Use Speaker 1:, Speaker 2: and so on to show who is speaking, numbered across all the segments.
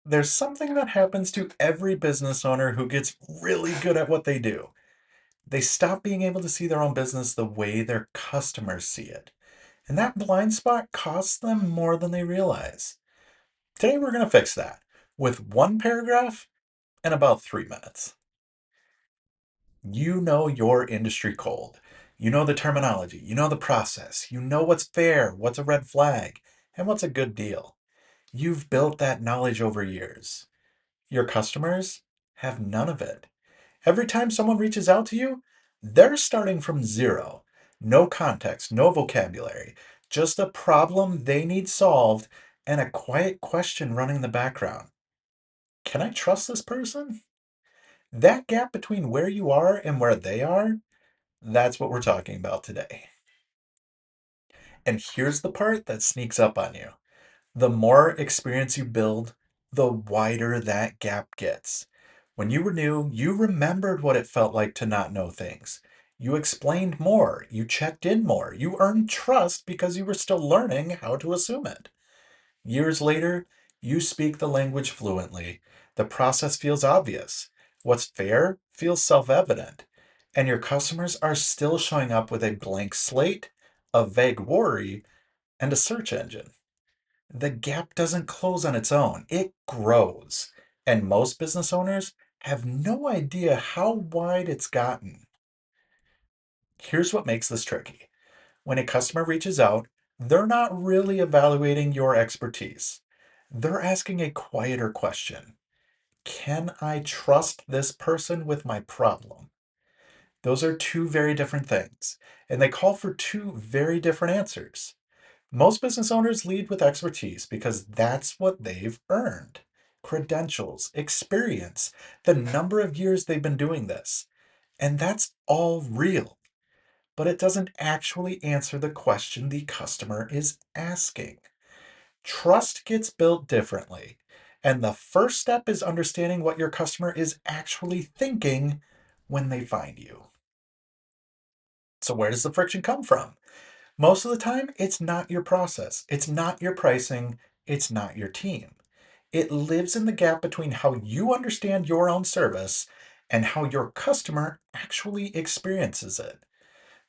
Speaker 1: There's something that happens to every business owner who gets really good at what they do. They stop being able to see their own business the way their customers see it. And that blind spot costs them more than they realize. Today, we're going to fix that with one paragraph and about 3 minutes. You know your industry cold. You know the terminology. You know the process. You know what's fair, what's a red flag, and what's a good deal. You've built that knowledge over years. Your customers have none of it. Every time someone reaches out to you, they're starting from zero. No context, no vocabulary, just a problem they need solved and a quiet question running in the background. Can I trust this person? That gap between where you are and where they are, that's what we're talking about today. And here's the part that sneaks up on you. The more experience you build, the wider that gap gets. When you were new, you remembered what it felt like to not know things. You explained more, you checked in more, you earned trust because you were still learning how to assume it. Years later, you speak the language fluently. The process feels obvious. What's fair feels self evident. And your customers are still showing up with a blank slate, a vague worry, and a search engine. The gap doesn't close on its own, it grows. And most business owners have no idea how wide it's gotten. Here's what makes this tricky. When a customer reaches out, they're not really evaluating your expertise. They're asking a quieter question. Can I trust this person with my problem? Those are two very different things, and they call for two very different answers. Most business owners lead with expertise because that's what they've earned. Credentials, experience, the number of years they've been doing this. And that's all real. But it doesn't actually answer the question the customer is asking. Trust gets built differently. And the first step is understanding what your customer is actually thinking when they find you. So, where does the friction come from? Most of the time, it's not your process, it's not your pricing, it's not your team. It lives in the gap between how you understand your own service and how your customer actually experiences it.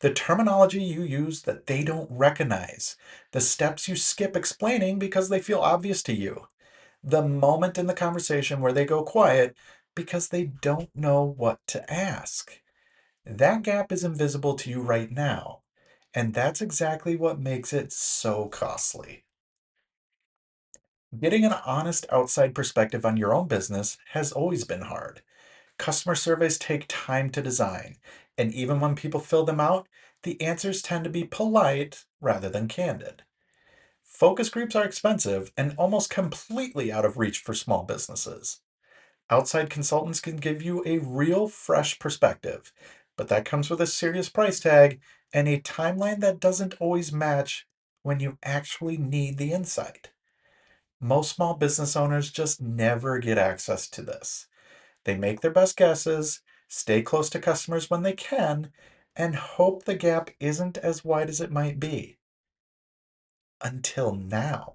Speaker 1: The terminology you use that they don't recognize, the steps you skip explaining because they feel obvious to you, the moment in the conversation where they go quiet because they don't know what to ask. That gap is invisible to you right now, and that's exactly what makes it so costly. Getting an honest outside perspective on your own business has always been hard. Customer surveys take time to design, and even when people fill them out, the answers tend to be polite rather than candid. Focus groups are expensive and almost completely out of reach for small businesses. Outside consultants can give you a real fresh perspective, but that comes with a serious price tag and a timeline that doesn't always match when you actually need the insight. Most small business owners just never get access to this. They make their best guesses, stay close to customers when they can, and hope the gap isn't as wide as it might be. Until now.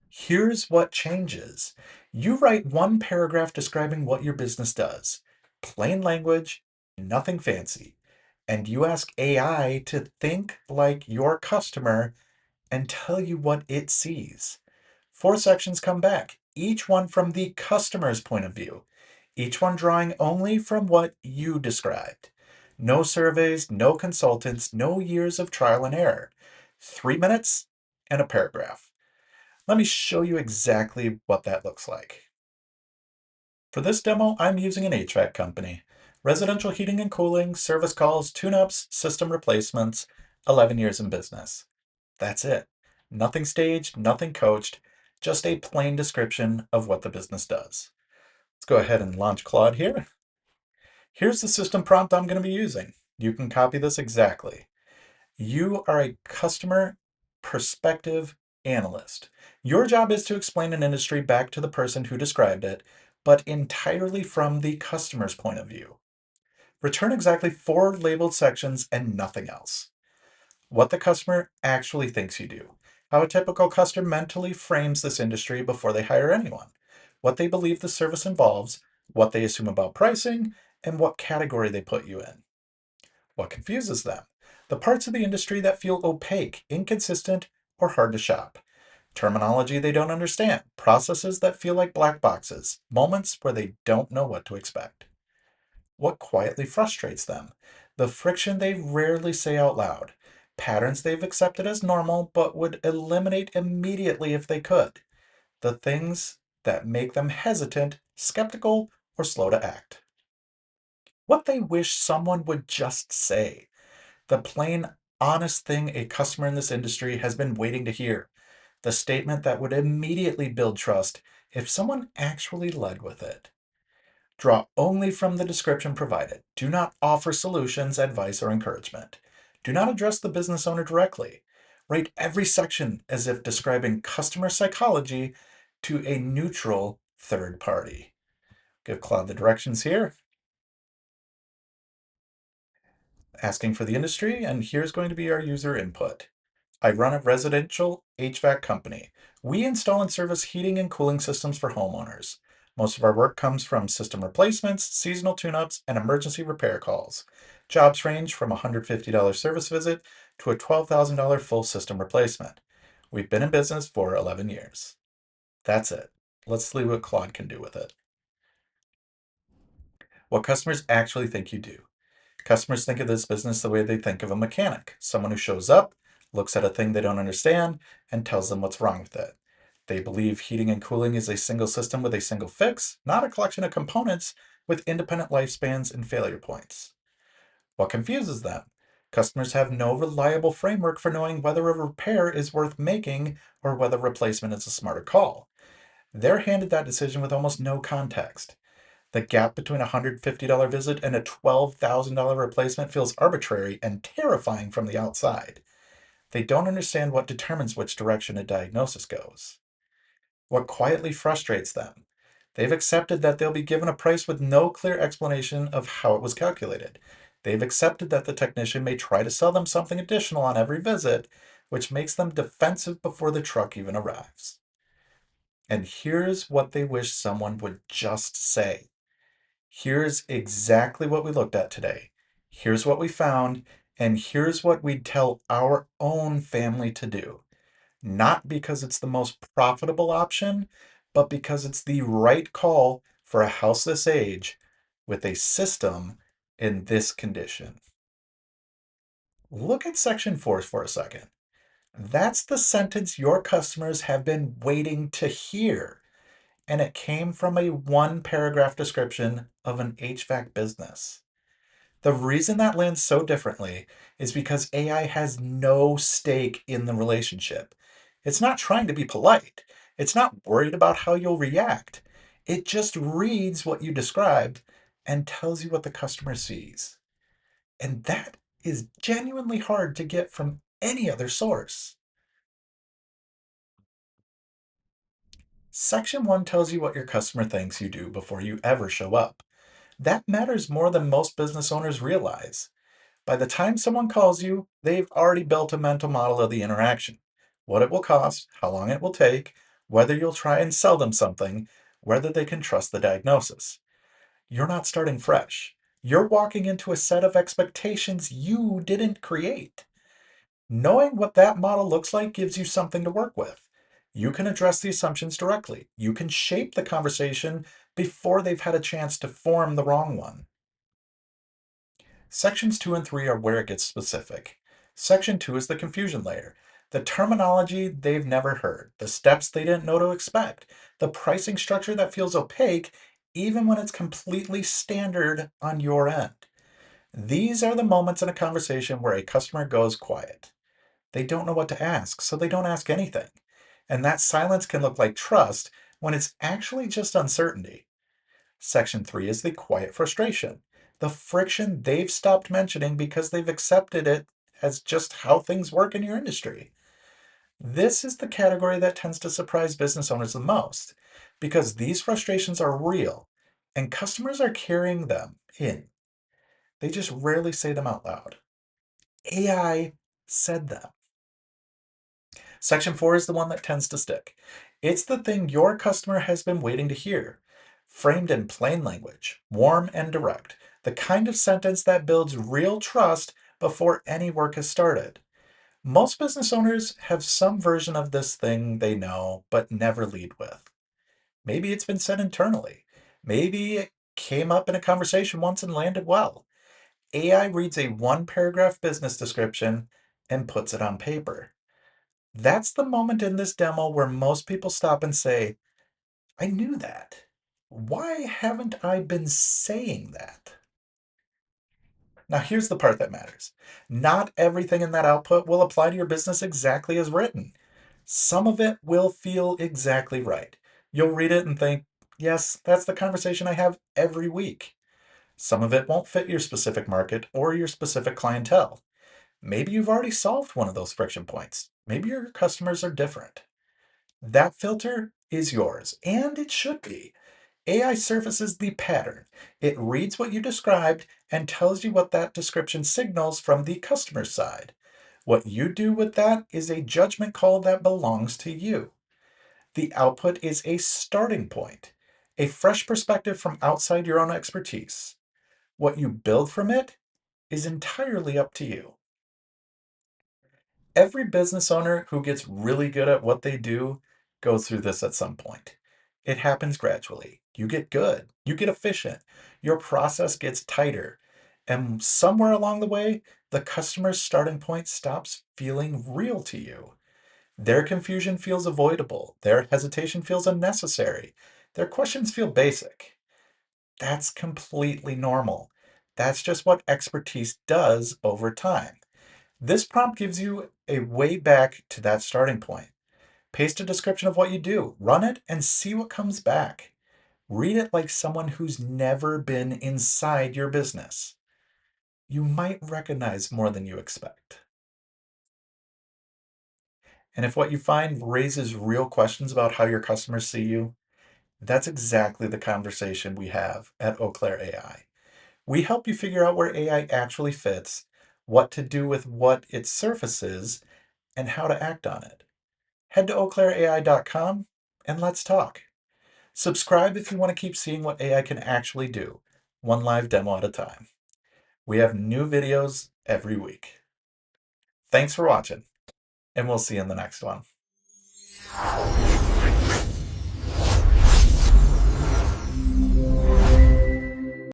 Speaker 1: Here's what changes. You write one paragraph describing what your business does. Plain language, nothing fancy. And you ask AI to think like your customer and tell you what it sees. 4 sections come back, each one from the customer's point of view, each one drawing only from what you described. No surveys, no consultants, no years of trial and error. 3 minutes and a paragraph. Let me show you exactly what that looks like. For this demo, I'm using an HVAC company. Residential heating and cooling, service calls, tune-ups, system replacements, 11 years in business. That's it. Nothing staged, nothing coached, just a plain description of what the business does. Let's go ahead and launch Claude here. Here's the system prompt I'm going to be using. You can copy this exactly. You are a customer perspective analyst. Your job is to explain an industry back to the person who described it, but entirely from the customer's point of view. Return exactly 4 labeled sections and nothing else. What the customer actually thinks you do, how a typical customer mentally frames this industry before they hire anyone, what they believe the service involves, what they assume about pricing, and what category they put you in. What confuses them? The parts of the industry that feel opaque, inconsistent, or hard to shop. Terminology they don't understand, processes that feel like black boxes, moments where they don't know what to expect. What quietly frustrates them? The friction they rarely say out loud, patterns they've accepted as normal but would eliminate immediately if they could. The things that make them hesitant, skeptical, or slow to act. What they wish someone would just say. The plain, honest thing a customer in this industry has been waiting to hear. The statement that would immediately build trust if someone actually led with it. Draw only from the description provided. Do not offer solutions, advice, or encouragement. Do not address the business owner directly. Write every section as if describing customer psychology to a neutral third party. Give Claude the directions here, asking for the industry, and here's going to be our user input. I run a residential HVAC company. We install and service heating and cooling systems for homeowners. Most of our work comes from system replacements, seasonal tune-ups, and emergency repair calls. Jobs range from a $150 service visit to a $12,000 full system replacement. We've been in business for 11 years. That's it. Let's see what Claude can do with it. What customers actually think you do. Customers think of this business the way they think of a mechanic, someone who shows up, looks at a thing they don't understand, and tells them what's wrong with it. They believe heating and cooling is a single system with a single fix, not a collection of components with independent lifespans and failure points. What confuses them? Customers have no reliable framework for knowing whether a repair is worth making or whether replacement is a smarter call. They're handed that decision with almost no context. The gap between a $150 visit and a $12,000 replacement feels arbitrary and terrifying from the outside. They don't understand what determines which direction a diagnosis goes. What quietly frustrates them? They've accepted that they'll be given a price with no clear explanation of how it was calculated. They've accepted that the technician may try to sell them something additional on every visit, which makes them defensive before the truck even arrives. And here's what they wish someone would just say. Here's exactly what we looked at today. Here's what we found, and here's what we'd tell our own family to do. Not because it's the most profitable option, but because it's the right call for a house this age with a system in this condition. Look at section 4 for a second. That's the sentence your customers have been waiting to hear, and it came from a 1 paragraph description of an HVAC business. The reason that lands so differently is because AI has no stake in the relationship. It's not trying to be polite. It's not worried about how you'll react. It just reads what you described and tells you what the customer sees. And that is genuinely hard to get from any other source. Section 1 tells you what your customer thinks you do before you ever show up. That matters more than most business owners realize. By the time someone calls you, they've already built a mental model of the interaction. What it will cost, how long it will take, whether you'll try and sell them something, whether they can trust the diagnosis. You're not starting fresh. You're walking into a set of expectations you didn't create. Knowing what that model looks like gives you something to work with. You can address the assumptions directly. You can shape the conversation before they've had a chance to form the wrong one. Sections 2 and 3 are where it gets specific. Section 2 is the confusion layer, the terminology they've never heard, the steps they didn't know to expect, the pricing structure that feels opaque even when it's completely standard on your end. These are the moments in a conversation where a customer goes quiet. They don't know what to ask, so they don't ask anything. And that silence can look like trust when it's actually just uncertainty. Section 3 is the quiet frustration, the friction they've stopped mentioning because they've accepted it as just how things work in your industry. This is the category that tends to surprise business owners the most because these frustrations are real and customers are carrying them in. They just rarely say them out loud. AI said them. Section 4 is the one that tends to stick. It's the thing your customer has been waiting to hear, framed in plain language, warm and direct, the kind of sentence that builds real trust before any work has started. Most business owners have some version of this thing they know but never lead with. Maybe it's been said internally. Maybe it came up in a conversation once and landed well. AI reads a one paragraph business description and puts it on paper. That's the moment in this demo where most people stop and say, I knew that. Why haven't I been saying that? Now, here's the part that matters. Not everything in that output will apply to your business exactly as written. Some of it will feel exactly right. You'll read it and think, yes, that's the conversation I have every week. Some of it won't fit your specific market or your specific clientele. Maybe you've already solved one of those friction points. Maybe your customers are different. That filter is yours, and it should be. AI surfaces the pattern. It reads what you described and tells you what that description signals from the customer side. What you do with that is a judgment call that belongs to you. The output is a starting point, a fresh perspective from outside your own expertise. What you build from it is entirely up to you. Every business owner who gets really good at what they do goes through this at some point. It happens gradually. You get good, you get efficient, your process gets tighter, and somewhere along the way, the customer's starting point stops feeling real to you. Their confusion feels avoidable, their hesitation feels unnecessary, their questions feel basic. That's completely normal. That's just what expertise does over time. This prompt gives you a way back to that starting point. Paste a description of what you do, run it, and see what comes back. Read it like someone who's never been inside your business. You might recognize more than you expect. And if what you find raises real questions about how your customers see you, that's exactly the conversation we have at Eau Claire AI. We help you figure out where AI actually fits, what to do with what it surfaces, and how to act on it. Head to eauclaireai.com and let's talk. Subscribe if you want to keep seeing what AI can actually do, one live demo at a time. We have new videos every week. Thanks for watching, and we'll see you in the next one.